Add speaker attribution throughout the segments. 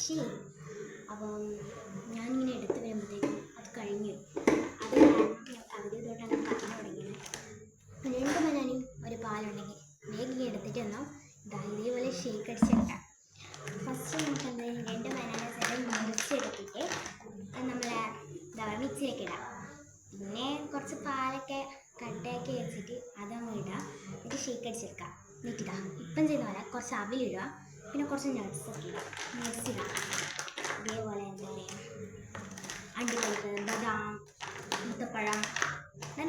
Speaker 1: ശരി. അപ്പം ഞാനിങ്ങനെ എടുത്ത് വരുമ്പോഴത്തേക്കും അത് കഴിഞ്ഞു. അത് കാരണം അവധി തൊട്ടാണ് പറഞ്ഞു തുടങ്ങിയത്. 2 ബനാനയും ഒരു പാലുണ്ടെങ്കിൽ വേഗം എടുത്തിട്ട് എന്നാൽ ഇതേപോലെ ഷേക്ക് അടിച്ചെടുക്കാം. ഫസ്റ്റ് നമുക്ക് എന്ത് 2 ബനാനസ് മുറിച്ചെടുത്തിട്ട് നമ്മളെ മിക്സിയിലേക്ക് ഇടാം. പിന്നെ കുറച്ച് പാലൊക്കെ കട്ടയാക്കി വെച്ചിട്ട് അതങ്ങ് ഇടാം. എന്നിട്ട് ഷേക്ക് അടിച്ചെടുക്കാം. എന്നിട്ടിടാം ഇപ്പം ചെയ്യുന്ന പോലെ കുറച്ച് അവിലിടുക, പിന്നെ കുറച്ച് നട്ട്സൊക്കെ ഇടാം. നട്ട്സ് ഇടാം, അതേപോലെ എന്താ പറയുക അണ്ടിപ്പരിപ്പ്, ബദാം, ഈത്തപ്പഴം,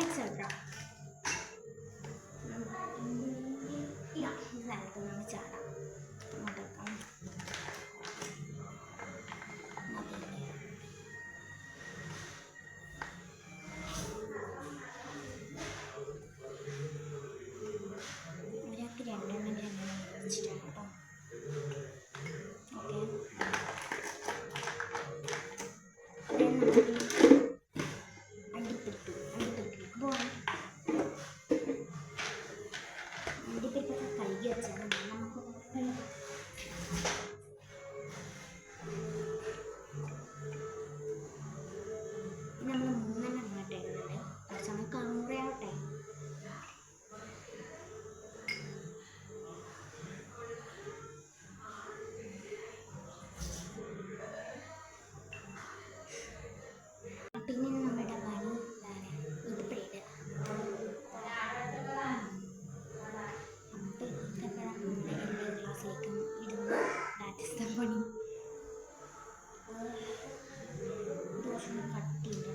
Speaker 1: നെക്സ്റ്റ് ഇടാം. ഇടാം സ്ഥലത്ത് നമ്മൾ ചാടാം. നോക്കാം ഒരാൾക്ക് 2 വെച്ചിട്ടാണ് കേട്ടോ. ഓക്കെ, അണ്ടിപ്പരിപ്പിലേക്ക് പോകാം. അണ്ടിപ്പരിപ്പൊക്കെ കഴുകി വെച്ചാൽ നമുക്ക് നമ്മൾ 3 അങ്ങോട്ട് ഇടുന്നുണ്ട്. കുറച്ച് സമയം കറുമുറയാവട്ടെ. പിന്നെ നമ്മുടെ പണി ഇതിപ്പോൾ ഇടുക. അപ്പോൾ ഈത്തപ്പഴം നമ്മുടെ എല്ലാ ഗ്ലാസ്സിലേക്കും ഇടുന്നു. ദാറ്റ്സ് പണി. ദോശ കട്ടിയുണ്ട്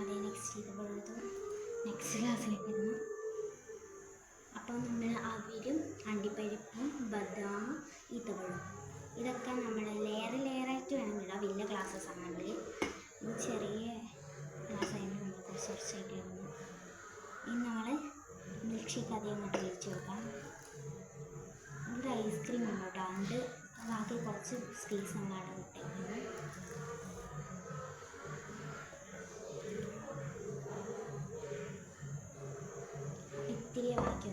Speaker 1: അതെ. നെക്സ്റ്റ് ഈത്തപ്പഴം എടുത്തു, നെക്സ്റ്റ് ഗ്ലാസ്സിലേക്ക് ഇടുന്നു. അപ്പം നമ്മൾ അവിലും അണ്ടിപ്പരിപ്പും ബദാമും ഈത്തപ്പഴവും ഇതൊക്കെ നമ്മൾ ലെയറായിട്ട് വേണം ഇടാം. വലിയ ഗ്ലാസ്സസ് ആണെങ്കിൽ. ഇത് ചെറിയ ഗ്ലാസ് ആയിട്ട് നമ്മൾ കുറച്ചായിട്ട് ഇടുന്നു. ഇനി നമ്മൾ മിൽക്ക് ഷേക്ക് അധികം അങ്ങോട്ട് ഒഴിച്ച് കൊടുക്കാം. ഇത് ഐസ്ക്രീം ഉണ്ട് കേട്ടോ, അതുകൊണ്ട് ബാക്കി കുറച്ച് സ്പേസ് നമ്മളവിടെ വിട്ടേക്കുന്നു. ഇത്തിരി ബാക്കി